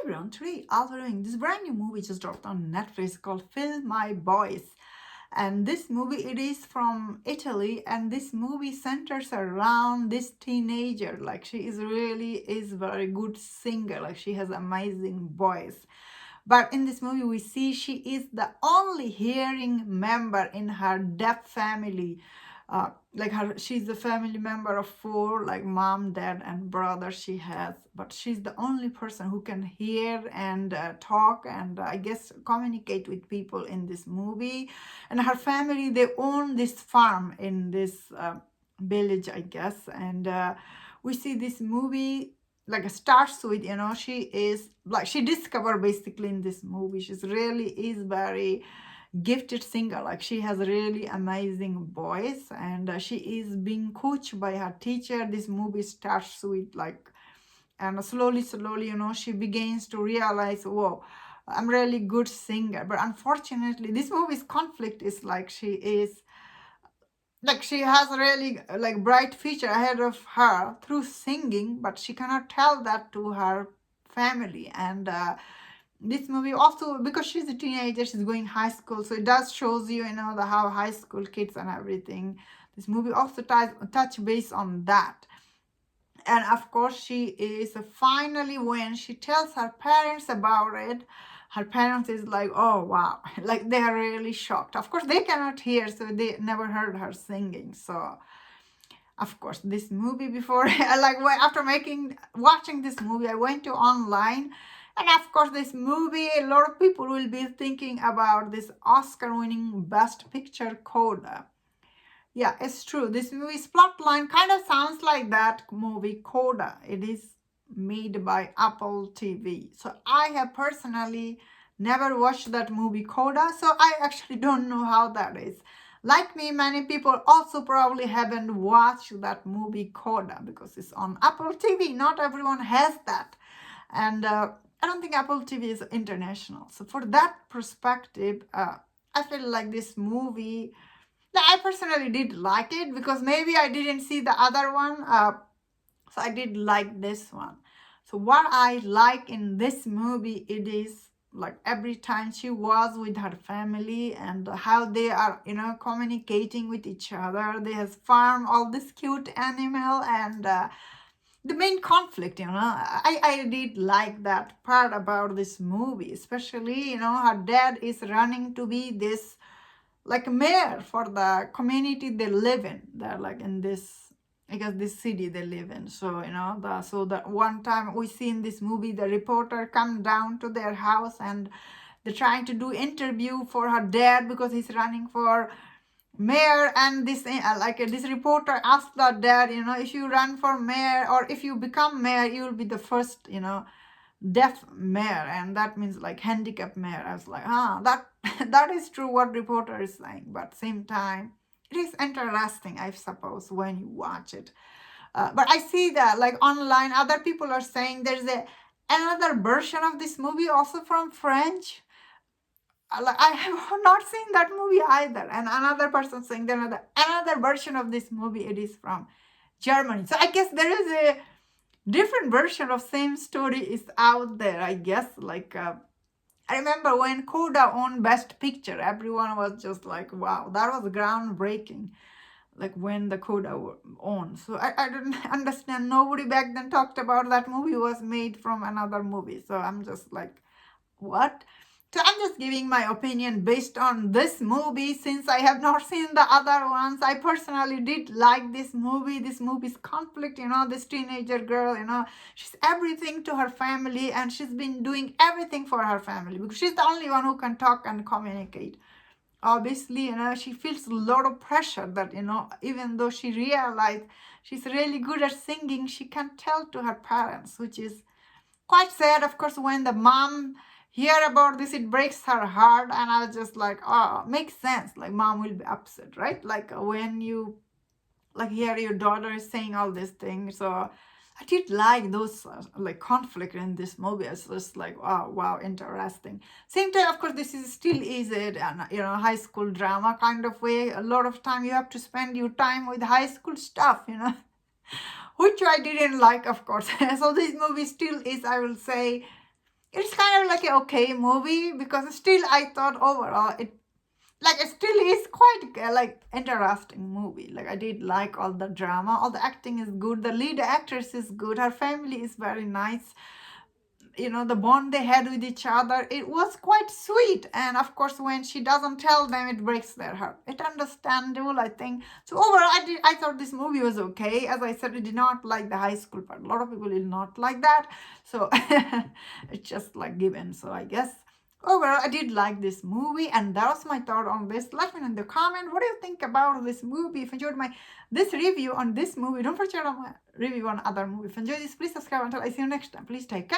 everyone, today I'll be doing this brand new movie just dropped on Netflix called Fill My Voice. And this movie, it is from Italy, and this movie centers around this teenager. Like, she is really is very good singer, like she has amazing voice. But in this movie we see she is the only hearing member in her deaf family. She's the family member of four, like mom, dad, and brother she has, but she's the only person who can hear and talk and I guess communicate with people in this movie. And her family, they own this farm in this village, I guess. And we see this movie like starts with, she is like, she discovered basically in this movie she's really is very gifted singer, like she has a really amazing voice. And she is being coached by her teacher. This movie starts with like, and slowly, she begins to realize, whoa, I'm really good singer. But unfortunately this movie's conflict is like, she has a really like bright future ahead of her through singing, but she cannot tell that to her family. And this movie also, because she's a teenager, she's going high school, so it does shows you, the how high school kids and everything. This movie also touch base on that. And of course she is finally, when she tells her parents about it, her parents is like, oh wow, like they are really shocked. Of course they cannot hear, so they never heard her singing. So of course this movie, before after watching this movie, I went to online. And of course this movie, a lot of people will be thinking about this Oscar winning best picture Coda. Yeah, it's true. This movie's plotline kind of sounds like that movie Coda. It is made by Apple TV. So I have personally never watched that movie Coda, so I actually don't know how that is. Like me, many people also probably haven't watched that movie Coda because it's on Apple TV. Not everyone has that. And I don't think Apple TV is international. So for that perspective, I feel like this movie, I personally did like it because maybe I didn't see the other one. So I did like this one. So what I like in this movie, it is like every time she was with her family and how they are, communicating with each other. They has farm all this cute animal and the main conflict, I did like that part about this movie, especially, her dad is running to be this like mayor for the community they live in. They're like in this, I guess, this city they live in. So the one time we see in this movie, the reporter come down to their house and they're trying to do interview for her dad because he's running for mayor. And this reporter asked the dad, if you run for mayor or if you become mayor, you will be the first, deaf mayor, and that means like handicapped mayor. I was like, that that is true what reporter is saying, but same time it is interesting, I suppose, when you watch it. But I see that like online other people are saying there's another version of this movie also from French. Like, I have not seen that movie either, and another person saying that another version of this movie, it is from Germany. So I guess there is a different version of same story is out there, I guess. I remember when Coda won Best Picture, everyone was just like, wow, that was groundbreaking. Like when the Coda won. So I don't understand. Nobody back then talked about that movie was made from another movie. So I'm just like, what? So I'm just giving my opinion based on this movie since I have not seen the other ones. I personally did like this movie. This movie's conflict, this teenager girl, she's everything to her family and she's been doing everything for her family because she's the only one who can talk and communicate. Obviously, she feels a lot of pressure that, even though she realized she's really good at singing, she can't tell to her parents, which is quite sad. Of course, when the mom hear about this, it breaks her heart. And I was just like, oh, makes sense. Like mom will be upset, right? Like when you hear your daughter is saying all these things. So I did like those like conflict in this movie. It's just like, wow, interesting. Same time, of course, this is still is it and high school drama kind of way. A lot of time you have to spend your time with high school stuff, which I didn't like, of course. So this movie still is, I will say, it's kind of like a okay movie, because still I thought overall it still is quite like interesting movie. Like I did like all the drama, all the acting is good, the lead actress is good, her family is very nice, the bond they had with each other, it was quite sweet. And of course, when she doesn't tell them, it breaks their heart. It's understandable, I think. So overall, I thought this movie was okay. As I said, I did not like the high school part. A lot of people did not like that, so it's just like given. So I guess overall, I did like this movie, and that was my thought on this. Let me know in the comment what do you think about this movie. If you enjoyed my this review on this movie, don't forget on my review on other movie. If you enjoyed this, please subscribe. Until I see you next time, please take care.